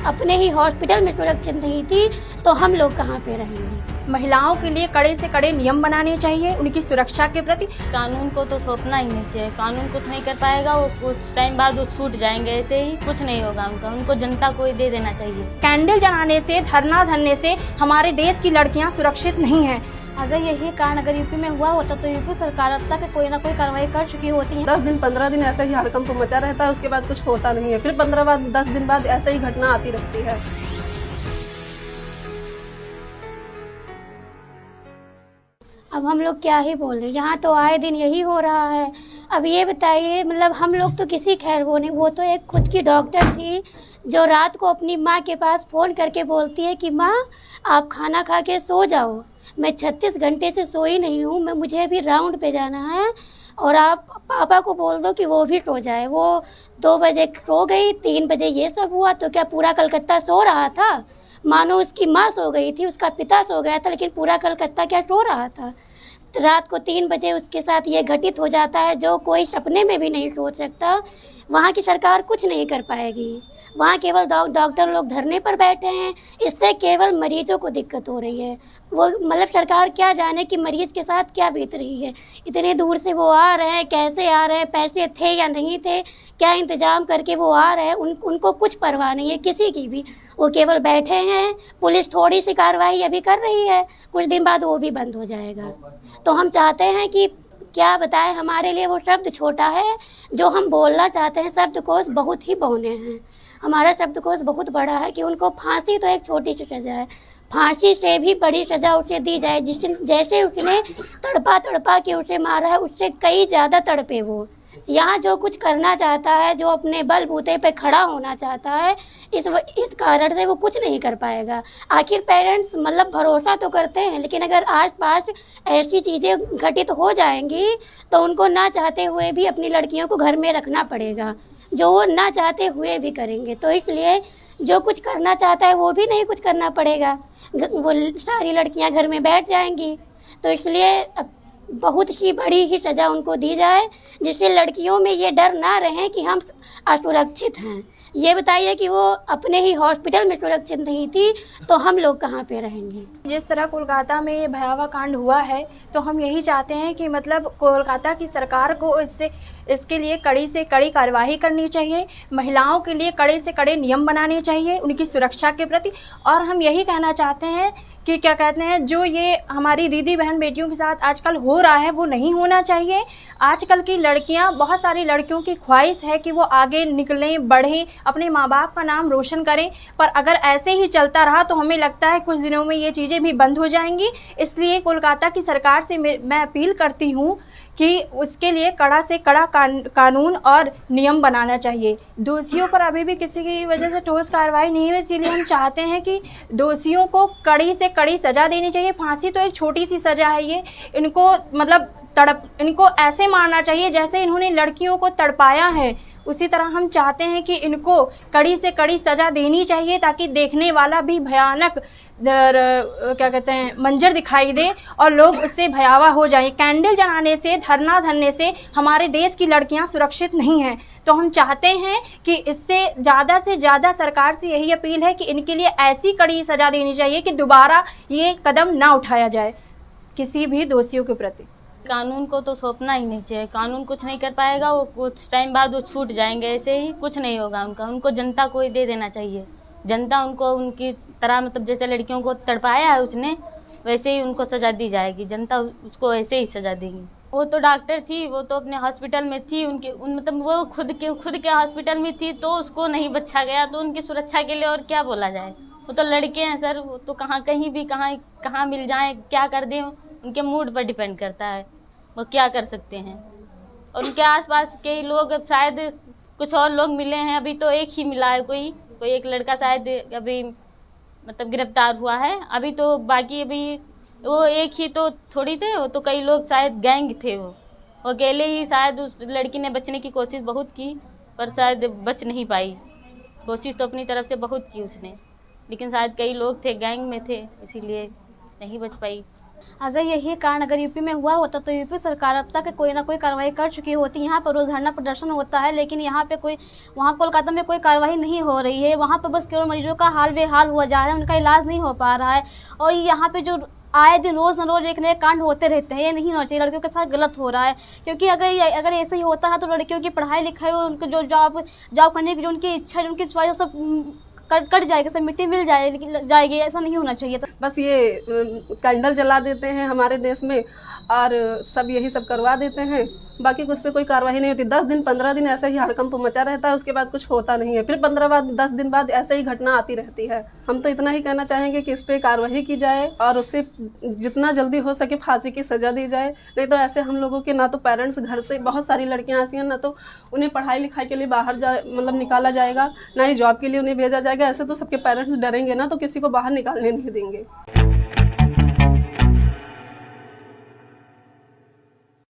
अपने ही हॉस्पिटल में सुरक्षित नहीं थी तो हम लोग कहाँ पे रहेंगे। महिलाओं के लिए कड़े से कड़े नियम बनाने चाहिए उनकी सुरक्षा के प्रति। कानून को तो सौंपना ही नहीं चाहिए, कानून कुछ नहीं कर पाएगा, वो कुछ टाइम बाद वो छूट जाएंगे, ऐसे ही कुछ नहीं होगा उनको जनता को ही दे देना चाहिए। कैंडल जलाने से, धरना धरने से हमारे देश की लड़कियां सुरक्षित नहीं हैं। अगर यही कारण अगर यूपी में हुआ होता तो यूपी सरकार अब तक कोई ना कोई कार्रवाई कर चुकी होती है। 10 दिन 15 दिन ऐसा ही हड़कंप मचा रहता है, उसके बाद कुछ होता नहीं है, फिर 10 दिन बाद ऐसे ही घटना आती रहती है। अब हम लोग क्या ही बोले, यहाँ तो आए दिन यही हो रहा है। अब ये बताइए, मतलब हम लोग तो किसी खैर वो नहीं, वो तो एक खुद की डॉक्टर थी जो रात को अपनी माँ के पास फ़ोन करके बोलती है कि माँ आप खाना खा के सो जाओ, मैं 36 घंटे से सोई नहीं हूँ, मुझे अभी राउंड पे जाना है और आप पापा को बोल दो कि वो भी सो जाए। वो 2 बजे सो गई, 3 बजे ये सब हुआ, तो क्या पूरा कलकत्ता सो रहा था? मानो उसकी माँ सो गई थी, उसका पिता सो गया था, लेकिन पूरा कलकत्ता क्या सो रहा था? रात को 3 बजे उसके साथ ये घटित हो जाता है जो कोई सपने में भी नहीं सोच सकता। वहाँ की सरकार कुछ नहीं कर पाएगी, वहाँ केवल डॉक्टर लोग धरने पर बैठे हैं, इससे केवल मरीजों को दिक्कत हो रही है। वो मतलब सरकार क्या जाने कि मरीज के साथ क्या बीत रही है। इतने दूर से वो आ रहे हैं, कैसे आ रहे हैं, पैसे थे या नहीं थे, क्या इंतजाम करके वो आ रहे हैं, उनको कुछ परवाह नहीं है किसी की भी। वो केवल बैठे हैं, पुलिस थोड़ी सी कार्रवाई अभी कर रही है, कुछ दिन बाद वो भी बंद हो जाएगा। तो हम चाहते हैं कि क्या बताएं, हमारे लिए वो शब्द छोटा है जो हम बोलना चाहते हैं। शब्दकोश बहुत ही बौने हैं, हमारा शब्दकोश बहुत बड़ा है कि उनको फांसी तो एक छोटी सी सज़ा है, फांसी से भी बड़ी सज़ा उसे दी जाए। जैसे उसने तड़पा के उसे मारा है, उससे कई ज़्यादा तड़पे वो। यहाँ जो कुछ करना चाहता है, जो अपने बलबूते पे खड़ा होना चाहता है, इस कारण से वो कुछ नहीं कर पाएगा। आखिर पेरेंट्स मतलब भरोसा तो करते हैं, लेकिन अगर आसपास ऐसी चीज़ें घटित हो जाएंगी तो उनको ना चाहते हुए भी अपनी लड़कियों को घर में रखना पड़ेगा, जो वो ना चाहते हुए भी करेंगे। तो इसलिए जो कुछ करना चाहता है वो भी नहीं कुछ करना पड़ेगा, वो सारी लड़कियां घर में बैठ जाएंगी। तो इसलिए बहुत ही बड़ी ही सज़ा उनको दी जाए, जिससे लड़कियों में ये डर ना रहे कि हम असुरक्षित हैं। ये बताइए कि वो अपने ही हॉस्पिटल में सुरक्षित नहीं थी तो हम लोग कहाँ पे रहेंगे। जिस तरह कोलकाता में ये भयावह कांड हुआ है, तो हम यही चाहते हैं कि मतलब कोलकाता की सरकार को इसके लिए कड़ी से कड़ी कार्यवाही करनी चाहिए, महिलाओं के लिए कड़े से कड़े नियम बनाने चाहिए उनकी सुरक्षा के प्रति। और हम यही कहना चाहते हैं कि क्या कहते हैं, जो ये हमारी दीदी बहन बेटियों के साथ आजकल हो रहा है वो नहीं होना चाहिए। आजकल की लड़कियां, बहुत सारी लड़कियों की ख्वाहिश है कि वो आगे निकलें, बढ़ें, अपने माँ बाप का नाम रोशन करें, पर अगर ऐसे ही चलता रहा तो हमें लगता है कुछ दिनों में ये चीज़ें भी बंद हो जाएंगी। इसलिए कोलकाता की सरकार से मैं अपील करती हूँ कि उसके लिए कड़ा से कड़ा कानून और नियम बनाना चाहिए। दोषियों पर अभी भी किसी की वजह से ठोस कार्रवाई नहीं हुई, इसीलिए हम चाहते हैं कि दोषियों को कड़ी से कड़ी सज़ा देनी चाहिए। फांसी तो एक छोटी सी सज़ा है, ये इनको मतलब इनको ऐसे मारना चाहिए जैसे इन्होंने लड़कियों को तड़पाया है, उसी तरह हम चाहते हैं कि इनको कड़ी से कड़ी सज़ा देनी चाहिए, ताकि देखने वाला भी भयानक क्या कहते हैं मंजर दिखाई दे और लोग उससे भयावह हो जाएं। कैंडल जलाने से, धरना धरने से हमारे देश की लड़कियां सुरक्षित नहीं हैं। तो हम चाहते हैं कि इससे ज़्यादा सरकार से यही अपील है कि इनके लिए ऐसी कड़ी सज़ा देनी चाहिए कि दोबारा ये कदम ना उठाया जाए किसी भी दोषियों के प्रति। कानून को तो सौंपना ही नहीं चाहिए, कानून कुछ नहीं कर पाएगा, वो कुछ टाइम बाद वो छूट जाएंगे, ऐसे ही कुछ नहीं होगा उनको जनता को ही दे देना चाहिए। जनता उनको उनकी तरह मतलब जैसे लड़कियों को तड़पाया है उसने, वैसे ही उनको सज़ा दी जाएगी, जनता उसको ऐसे ही सज़ा देगी। वो तो डॉक्टर थी, वो तो अपने हॉस्पिटल में थी, मतलब वो खुद के हॉस्पिटल में थी, तो उसको नहीं बचा गया, तो उनकी सुरक्षा के लिए और क्या बोला जाए। वो तो लड़के हैं सर, वो तो कहीं भी कहाँ मिल जाए, क्या कर दें, उनके मूड पर डिपेंड करता है, वो क्या कर सकते हैं। और उनके आसपास के लोग शायद कुछ और लोग मिले हैं, अभी तो एक ही मिला है, कोई एक लड़का शायद अभी मतलब गिरफ्तार हुआ है, अभी तो बाकी अभी वो एक ही तो थोड़ी थे, वो तो कई लोग शायद गैंग थे, वो अकेले ही शायद उस लड़की ने बचने की कोशिश बहुत की, पर शायद बच नहीं पाई। कोशिश तो अपनी तरफ से बहुत की उसने, लेकिन शायद कई लोग थे, गैंग में थे, इसीलिए नहीं बच पाई। अगर यही कारण अगर यूपी में हुआ होता तो यूपी सरकार अब तक कोई ना कोई कार्रवाई कर चुकी होती। यहाँ पर रोज धरना प्रदर्शन होता है, लेकिन यहाँ पे कोई, वहाँ कोलकाता में कोई कार्रवाई नहीं हो रही है। वहाँ पर बस केवल मरीजों का हाल बेहाल हुआ जा रहा है, उनका इलाज नहीं हो पा रहा है। और यहाँ पे जो आए दिन रोज न रोज एक नए कांड होते रहते हैं, ये नहीं होना चाहिए। लड़कियों के साथ गलत हो रहा है, क्योंकि अगर ऐसे ही होता है तो लड़कियों की पढ़ाई लिखाई, उनको जो जॉब करने की जो उनकी इच्छा है, जो उनकी च्वाइस, सब कट जाएगी, सब मिट्टी मिल जाएगी। ऐसा नहीं होना चाहिए था। बस ये कैंडल जला देते हैं हमारे देश में और सब यही सब करवा देते हैं, बाकी उस पर कोई कार्रवाई नहीं होती। 10 दिन 15 दिन ऐसे ही हड़कंप मचा रहता है, उसके बाद कुछ होता नहीं है। फिर 10 दिन बाद ऐसे ही घटना आती रहती है। हम तो इतना ही कहना चाहेंगे कि इस पर कार्रवाई की जाए और उससे जितना जल्दी हो सके फांसी की सजा दी जाए। नहीं तो ऐसे हम लोगों के ना तो पेरेंट्स घर से, बहुत सारी लड़कियां ऐसी हैं, ना तो उन्हें पढ़ाई लिखाई के लिए बाहर निकाला जाएगा, ना ही जॉब के लिए उन्हें भेजा जाएगा। ऐसे तो सबके पेरेंट्स डरेंगे ना, तो किसी को बाहर निकालने नहीं देंगे।